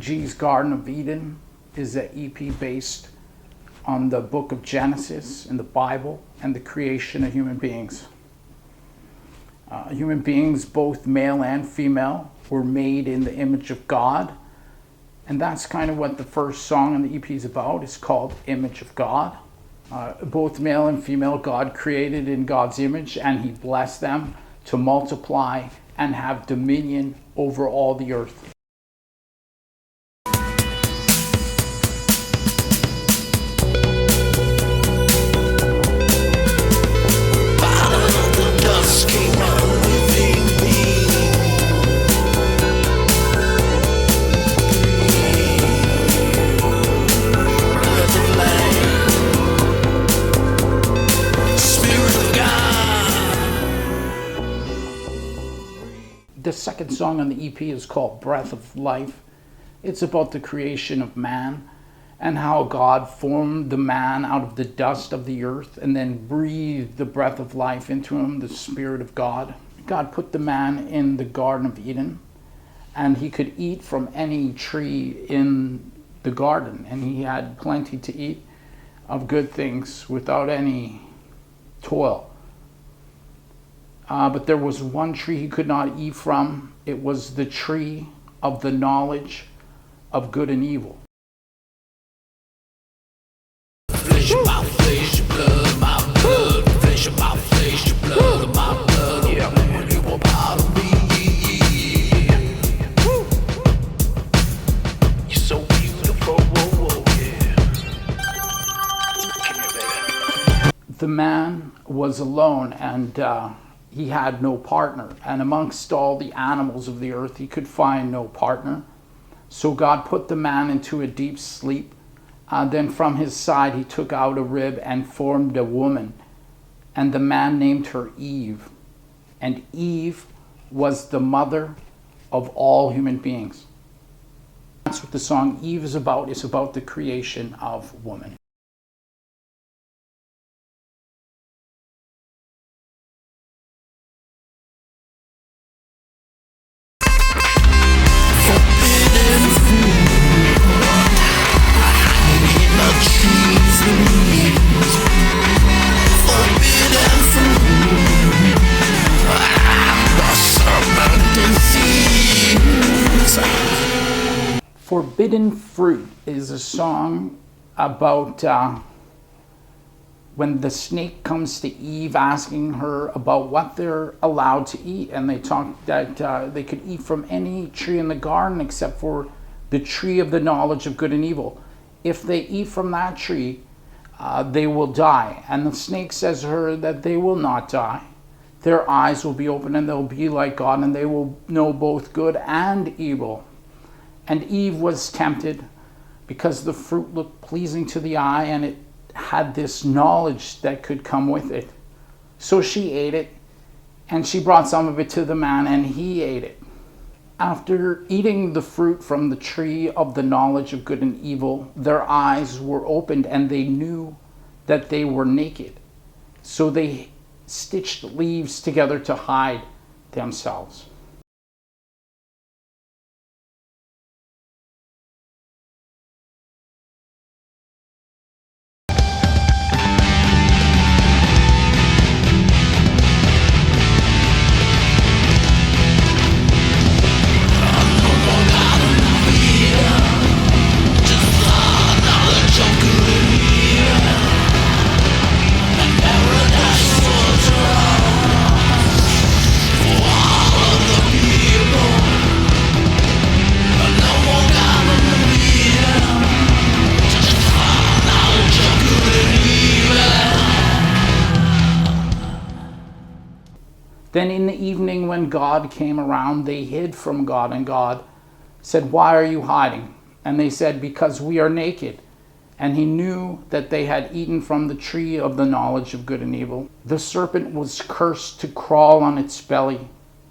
GPGG's Garden of Eden is an EP based on the book of Genesis in the Bible and the creation of human beings. Human beings, both male and female, were made in the image of God. And that's kind of what the first song on the EP is about. It's called Image of God. Both male and female, God created in God's image, and he blessed them to multiply and have dominion over all the earth. The second song on the EP is called Breath of Life. It's about the creation of man and how God formed the man out of the dust of the earth and then breathed the breath of life into him, the Spirit of God. God put the man in the Garden of Eden, and he could eat from any tree in the garden, and he had plenty to eat of good things without any toil. But there was one tree he could not eat from. It was the tree of the knowledge of good and evil. Flesh of my flesh, blood, my blood. Flesh of my flesh, blood, my blood. Yeah, when you were part of me. You're so beautiful, whoa, whoa, yeah. The man was alone, and he had no partner, and amongst all the animals of the earth he could find no partner. So God put the man into a deep sleep. Then from his side he took out a rib and formed a woman, and the man named her Eve. And Eve was the mother of all human beings. That's what the song Eve is about. It's about the creation of woman. Forbidden Fruit is a song about when the snake comes to Eve asking her about what they're allowed to eat, and they talk that they could eat from any tree in the garden except for the tree of the knowledge of good and evil. If they eat from that tree, they will die. And the snake says to her that they will not die. Their eyes will be open and they'll be like God, and they will know both good and evil. And Eve was tempted because the fruit looked pleasing to the eye, and it had this knowledge that could come with it. So she ate it, and she brought some of it to the man, and he ate it. After eating the fruit from the tree of the knowledge of good and evil, their eyes were opened, and they knew that they were naked. So they stitched leaves together to hide themselves. Then in the evening when God came around, they hid from God, and God said, "Why are you hiding?" And they said, "Because we are naked." And he knew that they had eaten from the tree of the knowledge of good and evil. The serpent was cursed to crawl on its belly,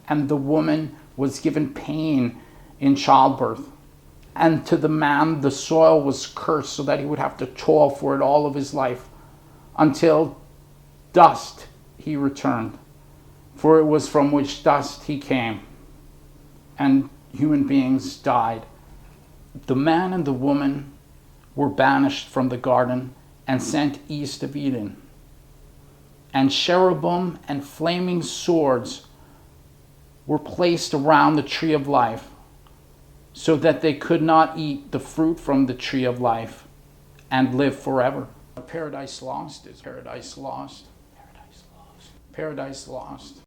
and the woman was given pain in childbirth. And to the man the soil was cursed, so that he would have to toil for it all of his life, until dust he returned. For it was from which dust he came, and human beings died The man and the woman were banished from the garden and sent east of Eden. And cherubim and flaming swords were placed around the tree of life, so that they could not eat the fruit from the tree of life and live forever. Paradise Lost is Paradise Lost. Paradise Lost. Paradise Lost.